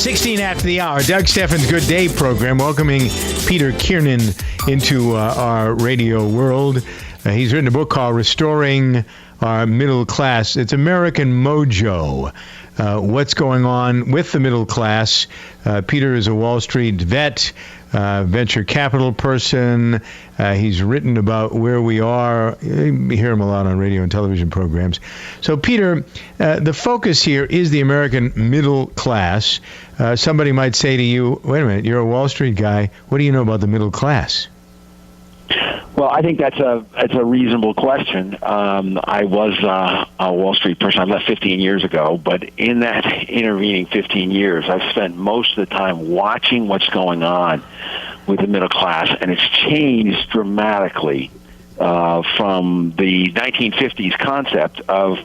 16 after the hour, Doug Stephan's Good Day program, welcoming Peter Kiernan into our radio world. He's written a book called Restoring Our Middle Class. It's American Mojo. What's going on with the middle class? Peter is a Wall Street vet, venture capital person. He's written about where we are. You hear him a lot on radio and television programs. So, Peter, the focus here is the American middle class. Somebody might say to you, wait a minute, you're a Wall Street guy. What do you know about the middle class? Well, I think that's a reasonable question. I was a Wall Street person. I left 15 years ago, but in that intervening 15 years, I've spent most of the time watching what's going on with the middle class, and it's changed dramatically from the 1950s concept of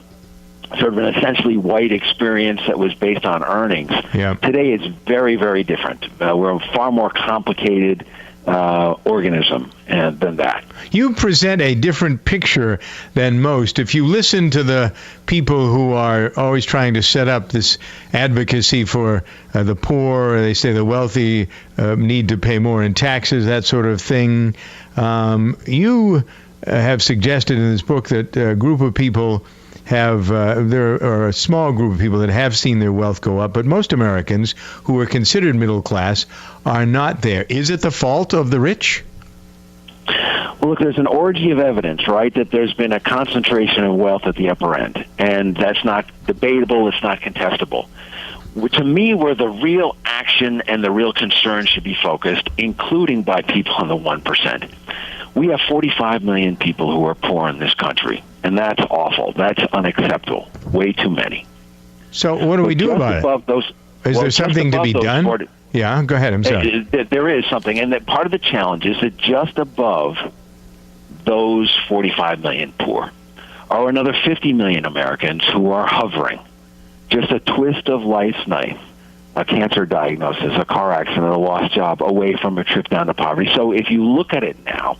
sort of an essentially white experience that was based on earnings. Yeah. Today, it's very, very different. We're a far more complicated organism than that. You present a different picture than most. If you listen to the people who are always trying to set up this advocacy for the poor, they say the wealthy need to pay more in taxes, that sort of thing. You have suggested in this book that a group of people there are a small group of people that have seen their wealth go up, but most Americans who are considered middle class are not there. Is it the fault of the rich? Well, look, there's an orgy of evidence, right, that there's been a concentration of wealth at the upper end, and that's not debatable, it's not contestable. To me, where the real action and the real concern should be focused, including by people in the 1%. We have 45 million people who are poor in this country, and that's awful. That's unacceptable. Way too many. So what do we do about it? Is there something to be done? Yeah, go ahead. I'm sorry. There is something, and that part of the challenge is that just above those 45 million poor are another 50 million Americans who are hovering. Just a twist of life's knife, a cancer diagnosis, a car accident, a lost job, away from a trip down to poverty. So if you look at it now,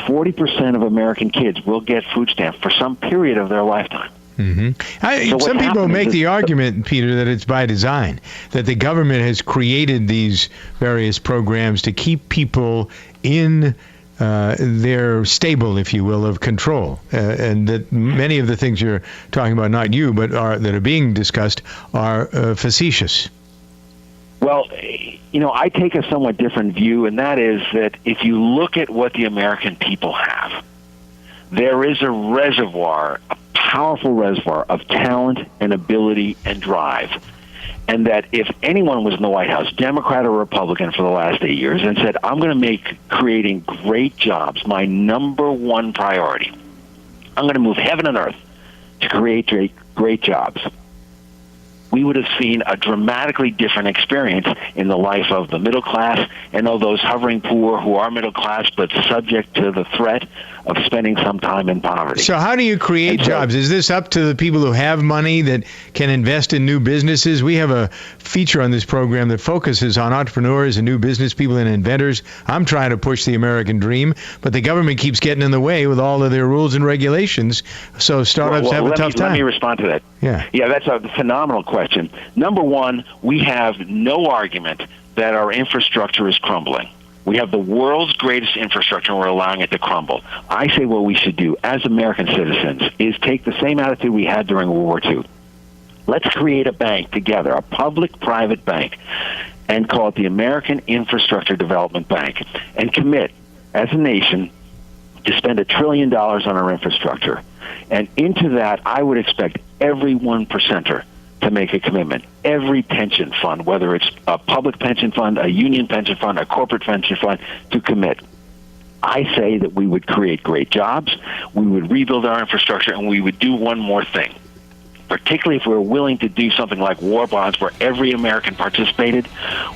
40% of American kids will get food stamps for some period of their lifetime. Mm-hmm. Some people make the argument, Peter, that it's by design, that the government has created these various programs to keep people in their stable, if you will, of control, and that many of the things you're talking about, not you, but that are being discussed, are facetious. Well, I take a somewhat different view, and that is that if you look at what the American people have, there is a reservoir, a powerful reservoir of talent and ability and drive. And that if anyone was in the White House, Democrat or Republican for the last 8 years, and said, I'm going to make creating great jobs my number one priority, I'm going to move heaven and earth to create great jobs, we would have seen a dramatically different experience in the life of the middle class and of those hovering poor who are middle class but subject to the threat of spending some time in poverty. So how do you create jobs? Is this up to the people who have money that can invest in new businesses? We have a feature on this program that focuses on entrepreneurs and new business people and inventors. I'm trying to push the American dream, but the government keeps getting in the way with all of their rules and regulations, so startups have a tough time. Let me respond to that. Yeah, that's a phenomenal question. Number one, we have no argument that our infrastructure is crumbling. We have the world's greatest infrastructure, and we're allowing it to crumble. I say what we should do as American citizens is take the same attitude we had during World War II. Let's create a bank together, a public-private bank, and call it the American Infrastructure Development Bank, and commit, as a nation, to spend $1 trillion on our infrastructure. And into that, I would expect every 1%er to make a commitment. Every pension fund, whether it's a public pension fund, a union pension fund, a corporate pension fund, to commit. I say that we would create great jobs, we would rebuild our infrastructure, and we would do one more thing. Particularly if we're willing to do something like war bonds where every American participated,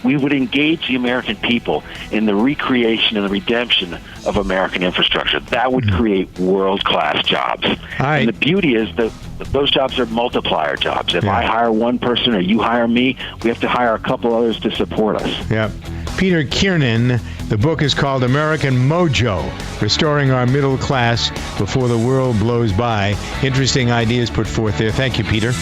we would engage the American people in the recreation and the redemption of American infrastructure. That would create world-class jobs. And the beauty is that those jobs are multiplier jobs. If I hire one person or you hire me, we have to hire a couple others to support us. Yeah. Peter Kiernan, the book is called American Mojo, Restoring Our Middle Class Before the World Blows By. Interesting ideas put forth there. Thank you, Peter.